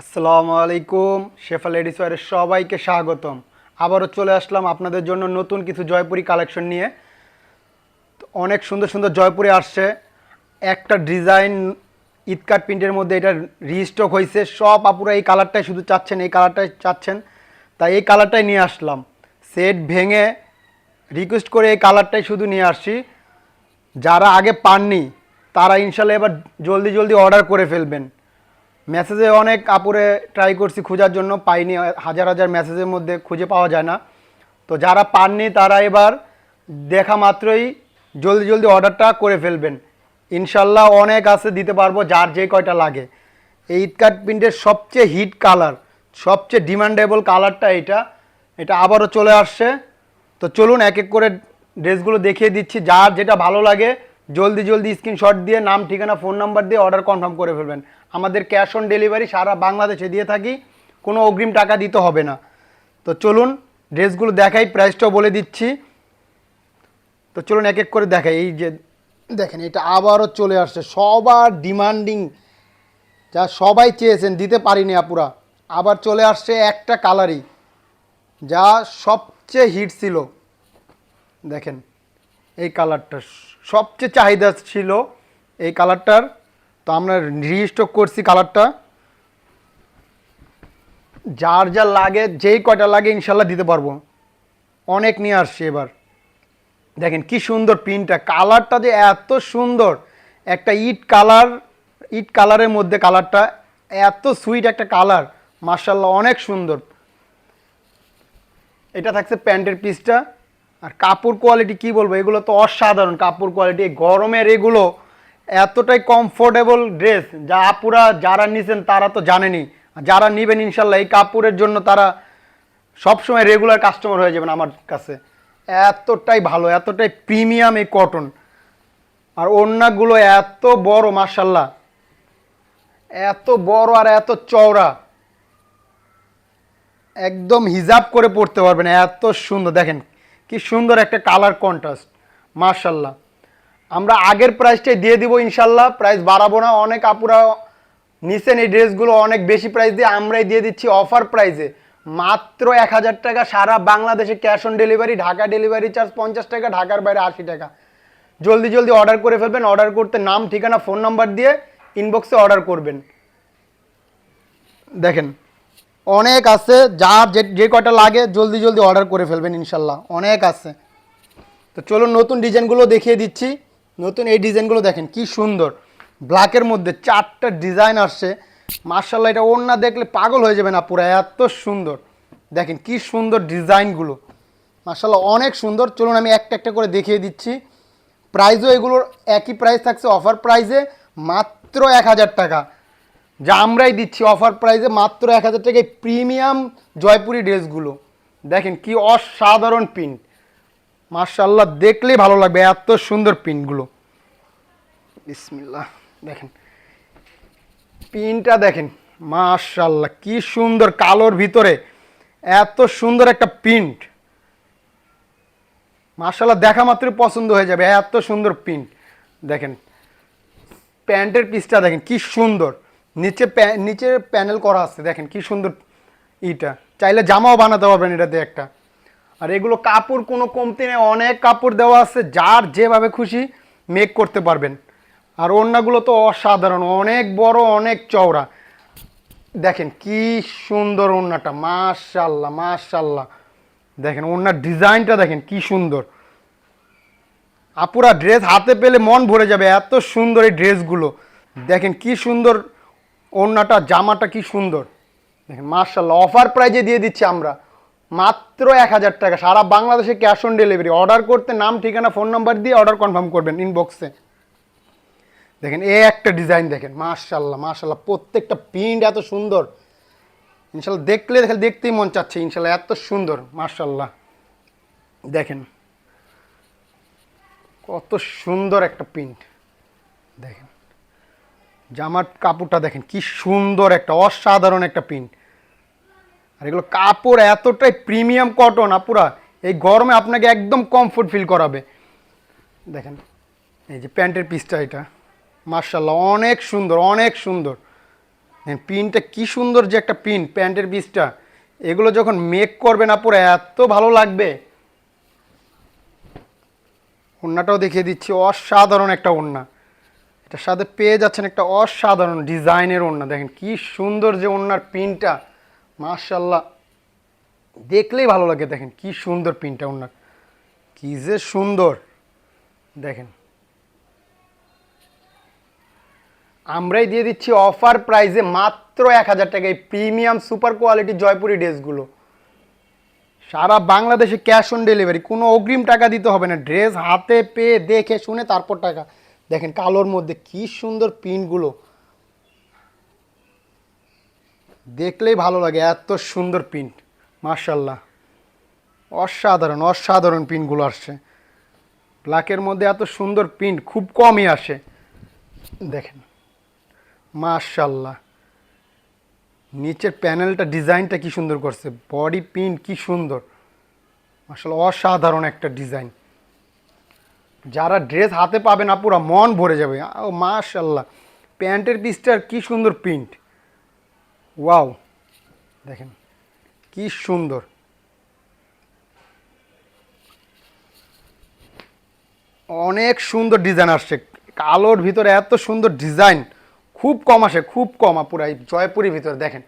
আসসালামু আলাইকুম। শেফা লেডিস ওয়্যারে সবাইকে স্বাগতম। আবারও চলে আসলাম আপনাদের জন্য নতুন কিছু জয়পুরি কালেকশন নিয়ে। তো অনেক সুন্দর সুন্দর জয়পুরি আসছে। একটা ডিজাইন ইটকাট প্রিন্টের মধ্যে এটা রিস্টক হয়েছে। সব আপুরা এই কালারটাই শুধু চাচ্ছেন, এই কালারটাই চাচ্ছেন, তাই এই কালারটাই নিয়ে আসলাম। সেট ভেঙে রিকোয়েস্ট করে এই কালারটাই শুধু নিয়ে আসছি। যারা আগে পাননি তারা ইনশাল্লাহ এবার জলদি জলদি অর্ডার করে ফেলবেন। মেসেজে অনেক আপুরে ট্রাই করছি খোঁজার জন্য, পাইনি। হাজার হাজার মেসেজের মধ্যে খুঁজে পাওয়া যায় না। তো যারা পাননি তারা এবার দেখা মাত্রই জলদি জলদি অর্ডারটা করে ফেলবেন। ইনশাল্লাহ অনেক আছে, দিতে পারবো যার যে কয়টা লাগে। এই ইটকাট প্রিন্টের সবচেয়ে হিট কালার, সবচেয়ে ডিমান্ডেবল কালারটা এটা। এটা আবারও চলে আসছে। তো চলুন এক এক করে ড্রেসগুলো দেখিয়ে দিচ্ছি। যার যেটা ভালো লাগে জলদি জলদি স্ক্রিনশট দিয়ে নাম ঠিকানা ফোন নাম্বার দিয়ে অর্ডার কনফার্ম করে ফেলবেন। আমাদের ক্যাশ অন ডেলিভারি সারা বাংলাদেশে দিয়ে থাকি, কোনো অগ্রিম টাকা দিতে হবে না। তো চলুন ড্রেসগুলো দেখাই, প্রাইসটাও বলে দিচ্ছি। তো চলুন এক এক করে দেখাই। এই যে দেখেন, এটা আবারও চলে আসছে, সবার ডিমান্ডিং, যা সবাই চেয়েছেন, দিতে পারিনি আপুরা। আবার চলে আসছে একটা কালারই, যা সবচেয়ে হিট ছিল। দেখেন এই কালারটা সবচেয়ে চাহিদা ছিল এই কালারটার। তো আমরা রিস্টক করছি কালারটা। যার যা লাগে, যেই কয়টা লাগে ইনশাল্লাহ দিতে পারবো। অনেক নিয়ে আসছি এবার। দেখেন কি সুন্দর প্রিন্টটা, কালারটা যে এত সুন্দর, একটা ইট কালার, ইট কালারের মধ্যে কালারটা এত সুইট একটা কালার, মার্শাল্লাহ অনেক সুন্দর। এটা থাকছে প্যান্টের পিসটা। আর কাপড় কোয়ালিটি কি বলবো, এগুলো তো অসাধারণ কাপড় কোয়ালিটি। গরমের এগুলো এতটাই কমফোর্টেবল ড্রেস, যা আপুরা যারা নিছেন তারা তো জানেনই। আর যারা নেবেন ইনশাল্লাহ এই কাপড়ের জন্য তারা সবসময় রেগুলার কাস্টমার হয়ে যাবেন আমার কাছে। এতটাই ভালো, এতটাই প্রিমিয়াম এই কটন। আর ওড়নাগুলো এত বড়, মার্শাল্লাহ এত বড় আর এত চওড়া, একদম হিজাব করে পড়তে পারবেন, এত সুন্দর। দেখেন কি সুন্দর একটা কালার কন্ট্রাস্ট, মার্শাল্লাহ। আমরা আগের প্রাইসটাই দিয়ে দিব ইনশাল্লাহ, প্রাইস বাড়াবো না। অনেক আপুরা নিছেন এই ড্রেসগুলো অনেক বেশি প্রাইস দিয়ে, আমরাই দিয়ে দিচ্ছি অফার প্রাইসে মাত্র 1000 টাকা। সারা বাংলাদেশে cash on delivery, Dhaka delivery charge 50 টাকা, ঢাকার বাইরে 80 টাকা। জলদি জলদি অর্ডার করে ফেলবেন। অর্ডার করতে নাম ঠিকানা ফোন নাম্বার দিয়ে ইনবক্সে অর্ডার করবেন। দেখেন অনেক আছে, যার যে কয়টা লাগে জলদি জলদি অর্ডার করে ফেলবেন ইনশাল্লাহ, অনেক আছে। তো চলুন নতুন ডিজাইনগুলো দেখিয়ে দিচ্ছি। নতুন এই ডিজাইনগুলো দেখেন কি সুন্দর, ব্ল্যাকের মধ্যে 4টা ডিজাইন আসছে। মার্শাল্লাহ এটা ওড়না দেখলে পাগল হয়ে যাবে না পুরো, এত সুন্দর। দেখেন কি সুন্দর ডিজাইনগুলো, মার্শাল্লাহ অনেক সুন্দর। চলুন আমি একটা একটা করে দেখিয়ে দিচ্ছি। প্রাইসও এগুলোর একই প্রাইস থাকছে অফার প্রাইসে, মাত্র 1000 টাকা, যা আমরাই দিচ্ছি অফার প্রাইসে মাত্র 1000 টাকায় প্রিমিয়াম জয়পুরি ড্রেসগুলো। দেখেন কি অসাধারণ প্রিন্ট, মার্শাল্লাহ দেখলেই ভালো লাগবে, এত সুন্দর প্রিন্টগুলো। বিসমিল্লাহ, দেখেন প্রিন্টটা দেখেন, মার্শাল্লাহ কি সুন্দর, কালোর ভিতরে এত সুন্দর একটা প্রিন্ট। মার্শাল্লাহ দেখা মাত্রই পছন্দ হয়ে যাবে, এত সুন্দর প্রিন্ট। দেখেন প্যান্টের পিসটা দেখেন কি সুন্দর, নিচে প্যানেল করা আছে, দেখেন কি সুন্দর। ইটা চাইলে জামাও বানাতে পারবেন এটাতে একটা। আর এগুলো কাপড় কোনো কমতি নেই, অনেক কাপড় দেওয়া আছে, যার যেভাবে খুশি মেক করতে পারবেন। আর ওড়নাগুলো তো অসাধারণ, অনেক বড়, অনেক চওড়া। দেখেন কি সুন্দর ওড়নাটা, মাশাল্লাহ মাশাল্লাহ। দেখেন ওড়নার ডিজাইনটা দেখেন কি সুন্দর। আপুরা ড্রেস হাতে পেলে মন ভরে যাবে, এত সুন্দর এই ড্রেসগুলো। দেখেন কি সুন্দর ওড়নাটা, জামাটা কি সুন্দর। দেখেন মার্শাল্লাহ অফার প্রাইজে দিয়ে দিচ্ছি আমরা মাত্র 1000 টাকা। সারা বাংলাদেশে ক্যাশ অন ডেলিভারি। অর্ডার করতে নাম ঠিকানা ফোন নাম্বার দিয়ে অর্ডার কনফার্ম করবেন ইনবক্সে। দেখেন এই একটা ডিজাইন দেখেন, মার্শাল্লাহ মার্শাল্লাহ প্রত্যেকটা প্রিন্ট এত সুন্দর, ইনশাল্লাহ দেখলে দেখতেই মন চাচ্ছে ইনশাল্লাহ, এত সুন্দর মার্শাল্লাহ। দেখেন কত সুন্দর একটা প্রিন্ট। দেখেন জামার কাপড়টা দেখেন কি সুন্দর, একটা অসাধারণ একটা প্রিন্ট। আর এগুলো কাপড় এতটাই প্রিমিয়াম কটন, আপুরা এই গরমে আপনাকে একদম কমফোর্ট ফিল করাবে। দেখেন এই যে প্যান্টের পিসটা, এটা মার্শাল্লাহ অনেক সুন্দর, অনেক সুন্দর। প্রিন্টটা কি সুন্দর, যে একটা প্রিন্ট প্যান্টের পিসটা, এগুলো যখন মেক করবে না পুরো এত ভালো লাগবে। ওড়নাটাও দেখিয়ে দিচ্ছি, অসাধারণ একটা ওড়না, এটার সাথে পেয়ে যাচ্ছেন একটা অসাধারণ ডিজাইনের ওড়না। দেখেন কি সুন্দর যে ওড়নার প্রিন্টটা, মাশাআল্লাহ দেখলেই ভালো লাগে। দেখেন কি সুন্দর প্রিন্টটা ওড়নার, কি যে সুন্দর। দেখেন আমরাই দিয়ে দিচ্ছি অফার প্রাইসে মাত্র 1000 টাকায় প্রিমিয়াম সুপার কোয়ালিটি জয়পুরি ড্রেসগুলো। সারা বাংলাদেশে ক্যাশ অন ডেলিভারি, কোনো অগ্রিম টাকা দিতে হবে না, ড্রেস হাতে পেয়ে দেখে শুনে তারপর টাকা। দেখেন কালোর মধ্যে কি সুন্দর প্রিন্টগুলো, দেখলেই ভালো লাগে, এত সুন্দর প্রিন্ট, মাশাআল্লাহ অসাধারণ অসাধারণ প্রিন্টগুলো আসছে। ব্ল্যাকের মধ্যে এত সুন্দর প্রিন্ট খুব কমই আসে। দেখেন মাশাআল্লাহ, নিচের প্যানেলটা ডিজাইনটা কি সুন্দর করছে, বডি প্রিন্ট কি সুন্দর, মাশাআল্লাহ অসাধারণ একটা ডিজাইন। যারা ড্রেস হাতে পাবে না পুরো মন ভরে যাবে। ও মাশাআল্লাহ, প্যান্টের পিসটার কি সুন্দর প্রিন্ট, ওয়াও দেখেন কি সুন্দর। অনেক সুন্দর ডিজাইন আসছে, কালোর ভিতরে এত সুন্দর ডিজাইন খুব কম আসে, খুব কম পুরো এই জয়পুরের ভিতরে। দেখেন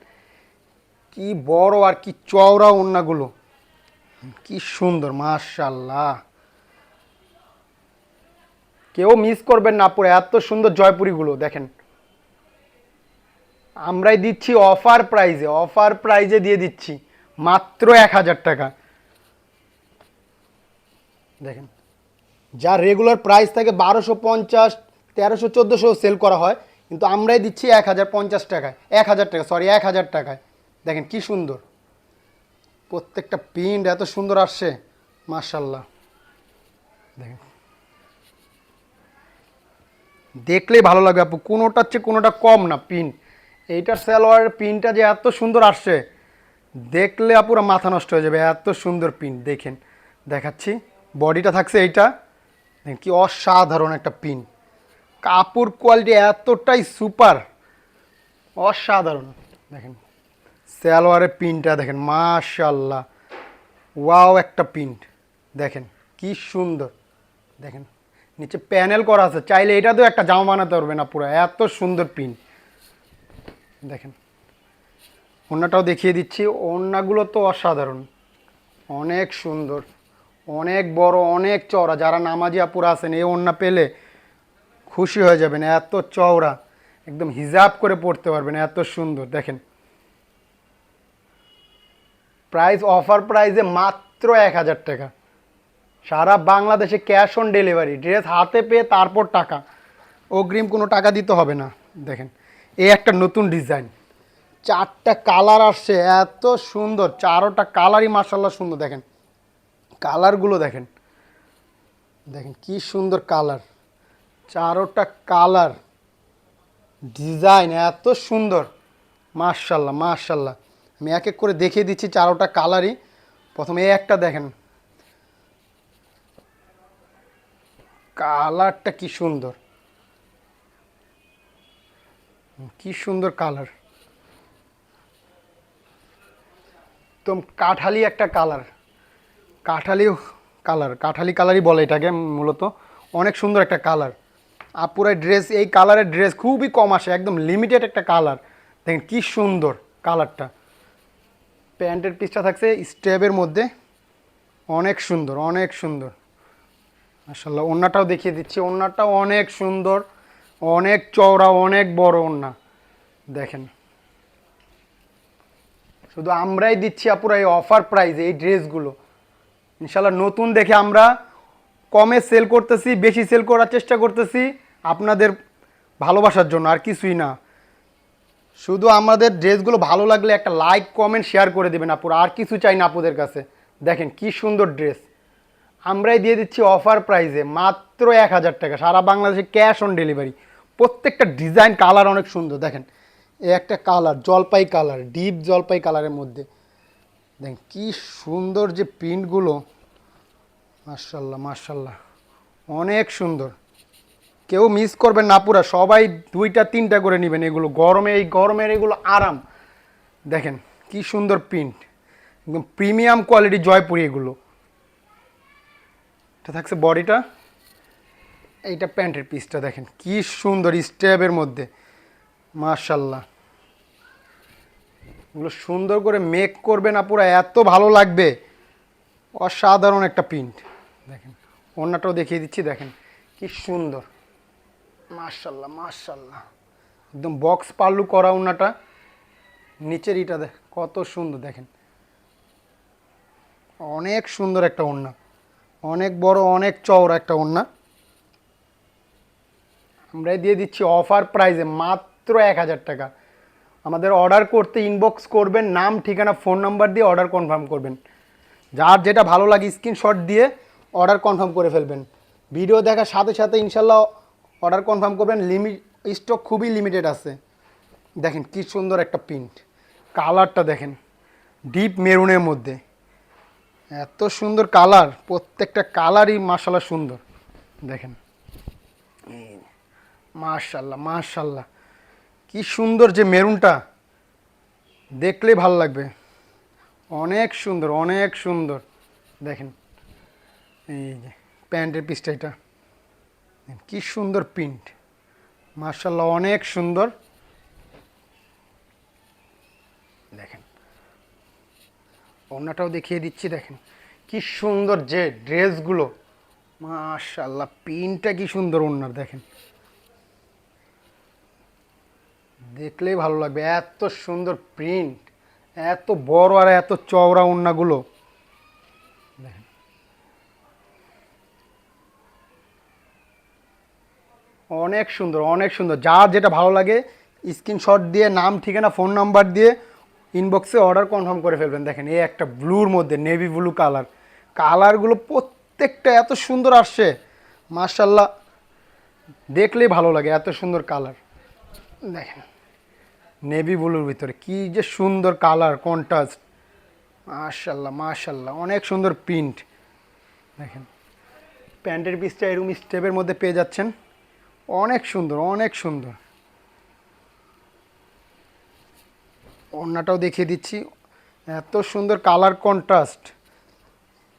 কি বড় আর কি চওড়া ওড়নাগুলো, কি সুন্দর মাশাআল্লাহ, কেউ মিস করবেন না পুরো এত সুন্দর জয়পুরিগুলো। দেখেন আমরাই দিচ্ছি অফার প্রাইজে, অফার প্রাইজে দিয়ে দিচ্ছি মাত্র 1000 টাকা। দেখেন যা রেগুলার প্রাইস থাকে 1250, 1300, 1400 সেল করা হয়, কিন্তু আমরাই দিচ্ছি 1050 টাকায়, 1000 টাকা সরি 1000 টাকায়। দেখেন কি সুন্দর, প্রত্যেকটা প্রিন্ট এত সুন্দর আসছে মাশাআল্লাহ। দেখেন দেখলেই ভালো লাগে আপু, কোনোটার চেয়ে কোনোটা কম না প্রিন্ট। এইটার সালোয়ারের প্রিন্টটা যে এত সুন্দর আসছে, দেখলে আপুরা মাথা নষ্ট হয়ে যাবে, এত সুন্দর প্রিন্ট। দেখেন দেখাচ্ছি, বডিটা থাকছে এইটা, দেখেন কি অসাধারণ একটা প্রিন্ট, কাপড় কোয়ালিটি এতটাই সুপার, অসাধারণ। দেখেন সালোয়ারের প্রিন্টটা দেখেন মাশাআল্লাহ, ওয়াও একটা প্রিন্ট, দেখেন কি সুন্দর। দেখেন নিচে প্যানেল করা আছে, চাইলে এটাতেও একটা জামা বানাতে পারবে না, পুরো এত সুন্দর প্রিন্ট। দেখেন ওড়নাটাও দেখিয়ে দিচ্ছি, ওড়নাগুলো তো অসাধারণ, অনেক সুন্দর, অনেক বড়, অনেক চওড়া। যারা নামাজি আপুরা আছেন এই ওড়না পেলে খুশি হয়ে যাবেন, এত চওড়া, একদম হিজাব করে পড়তে পারবেন, এত সুন্দর। দেখেন প্রাইস অফার প্রাইসে মাত্র 1000 টাকা, সারা বাংলাদেশে ক্যাশ অন ডেলিভারি, ড্রেস হাতে পেয়ে তারপর টাকা, অগ্রিম কোনো টাকা দিতে হবে না। দেখেন এই একটা নতুন ডিজাইন, 4টা কালার আসছে, এত সুন্দর, 4টা কালারই মাশাআল্লাহ সুন্দর। দেখেন কালারগুলো দেখেন, দেখেন কি সুন্দর কালার, 4টা কালার, ডিজাইন এত সুন্দর মাশাআল্লাহ মাশাআল্লাহ। আমি এক এক করে দেখিয়ে দিচ্ছি 4টা কালারই। প্রথমে এই একটা দেখেন, কালারটা কি সুন্দর, কি সুন্দর কালার, তো কাঠালি একটা কালার, কাঠালি কালার, কাঠালি কালারই বলে এটাকে মূলত, অনেক সুন্দর একটা কালার। আপুরাই ড্রেস এই কালারের ড্রেস খুবই কম আসে, একদম লিমিটেড একটা কালার। দেখেন কি সুন্দর কালারটা, প্যান্টের পিসটা থাকছে স্টেপের মধ্যে, অনেক সুন্দর অনেক সুন্দর মাশাআল্লাহ। ওড়নাটাও দেখিয়ে দিচ্ছি, ওড়নাটাও অনেক সুন্দর, অনেক চওড়া, অনেক বড় ওড়না। দেখেন শুধু আমরাই দিচ্ছি আপুরা এই অফার প্রাইজে এই ড্রেসগুলো, ইনশাল্লাহ নতুন দেখে আমরা কমে সেল করতেছি, বেশি সেল করার চেষ্টা করতেছি আপনাদের ভালোবাসার জন্য, আর কিছুই না। শুধু আমাদের ড্রেসগুলো ভালো লাগলে একটা লাইক কমেন্ট শেয়ার করে দেবেন আপুরা, আর কিছু চাই না আপুদের কাছে। দেখেন কি সুন্দর ড্রেস, আমরাই দিয়ে দিচ্ছি অফার প্রাইসে মাত্র 1000 টাকা, সারা বাংলাদেশে ক্যাশ অন ডেলিভারি। প্রত্যেকটা ডিজাইন কালার অনেক সুন্দর। দেখেন এই একটা কালার জলপাই কালার, ডিপ জলপাই কালারের মধ্যে, দেখেন কি সুন্দর যে প্রিন্টগুলো, মাশাআল্লাহ মাশাআল্লাহ অনেক সুন্দর। কেউ মিস করবেন না পুরা, সবাই 2টা 3টা করে নেবেন। এগুলো গরমে, এই গরমের এগুলো আরাম। দেখেন কি সুন্দর প্রিন্ট, একদম প্রিমিয়াম কোয়ালিটি জয়পুরি এগুলো। এটা থাকছে বডিটা, এইটা প্যান্টের পিসটা দেখেন কি সুন্দর স্টেপের মধ্যে, মাশাল্লাহ। এগুলো সুন্দর করে মেক করবে না পুরো, এত ভালো লাগবে, অসাধারণ একটা প্রিন্ট। দেখেন ওড়নাটাও দেখিয়ে দিচ্ছি, দেখেন কি সুন্দর, মাশাল্লাহ মাশাল্লাহ। একদম বক্স পাল্লু করা ওড়নাটা, নিচের ইটা দেখ কত সুন্দর, দেখেন অনেক সুন্দর একটা ওড়না, অনেক বড় অনেক চওড়া একটা ওড়না। আমরা দিয়ে দিচ্ছি অফার প্রাইসে মাত্র 1000 টাকা। আমাদের অর্ডার করতে ইনবক্স করবেন, নাম ঠিকানা ফোন নাম্বার দিয়ে অর্ডার কনফার্ম করবেন। যার যেটা ভালো লাগে স্ক্রিনশট দিয়ে অর্ডার কনফার্ম করে ফেলবেন। ভিডিও দেখার সাথে সাথে ইনশাল্লাহ অর্ডার কনফার্ম করবেন। স্টক খুবই লিমিটেড আছে। দেখেন কি সুন্দর একটা প্রিন্ট, কালারটা দেখেন ডিপ মেরুনের মধ্যে, এত সুন্দর কালার, প্রত্যেকটা কালারই মাশাল্লাহ সুন্দর। দেখেন মাশাল্লাহ মাশাল্লাহ, কি সুন্দর যে মেরুনটা, দেখলেই ভালো লাগবে, অনেক সুন্দর অনেক সুন্দর। দেখেন এই যে প্যান্টের পিসটা, এটা কি সুন্দর প্রিন্ট, মাশাল্লাহ অনেক সুন্দর। দেখেন ওড়নাটাও দেখিয়ে দিচ্ছি, দেখেন কি সুন্দর যে ড্রেসগুলো, মাশাল্লাহ প্রিন্টটা কি সুন্দর ওড়নার, দেখেন দেখলেই ভালো লাগবে, এত সুন্দর প্রিন্ট, এত বড় আর এত চওড়া ওড়নাগুলো। দেখেন অনেক সুন্দর অনেক সুন্দর। যার যেটা ভালো লাগে স্ক্রিনশট দিয়ে নাম ঠিকানা ফোন নাম্বার দিয়ে ইনবক্সে অর্ডার কনফার্ম করে ফেলবেন। দেখেন এই একটা ব্লুর মধ্যে নেভি ব্লু কালার, কালারগুলো প্রত্যেকটা এত সুন্দর আসছে, মাশাল্লাহ দেখলেই ভালো লাগে, এত সুন্দর কালার। দেখেন নেভি ব্লুর ভিতরে কি যে সুন্দর কালার কন্ট্রাস্ট, মাশাল্লাহ মাশাল্লাহ অনেক সুন্দর প্রিন্ট। দেখেন প্যান্টের পিসটা এরকম স্টেপের মধ্যে পেয়ে যাচ্ছেন, অনেক সুন্দর অনেক সুন্দর। ওড়নাটাও দেখিয়ে দিচ্ছি, এত সুন্দর কালার কন্ট্রাস্ট,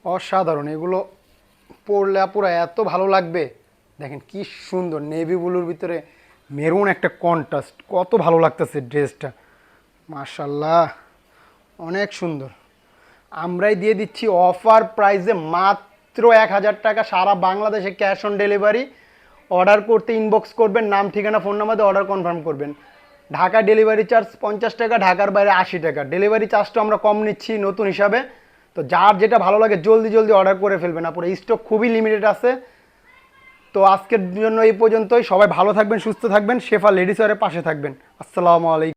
অসাধারণ। এগুলো পরলে পুরো এত ভালো লাগবে। দেখেন কি সুন্দর নেভি ব্লুর ভিতরে মেরুন একটা কন্ট্রাস্ট, কত ভালো লাগতেছে ড্রেসটা, মাশাল্লাহ অনেক সুন্দর। আমরাই দিয়ে দিচ্ছি অফার প্রাইসে মাত্র 1000 টাকা, সারা বাংলাদেশে ক্যাশ অন ডেলিভারি। অর্ডার করতে ইনবক্স করবেন, নাম ঠিকানা ফোন নাম্বার দিয়ে অর্ডার কনফার্ম করবেন। ঢাকা ডেলিভারি চার্জ 50 টাকা, ঢাকার বাইরে 80 টাকা। ডেলিভারি চার্জটা আমরা কম নিচ্ছি নতুন হিসাবে। তো যার যেটা ভালো লাগে জলদি জলদি অর্ডার করে ফেলবেন, আপনার স্টক খুবই লিমিটেড আছে। তো আজকের জন্য এই পর্যন্তই। সবাই ভালো থাকবেন, সুস্থ থাকবেন, শেফা লেডিস ওয়্যারের পাশে থাকবেন। আসসালামু আলাইকুম।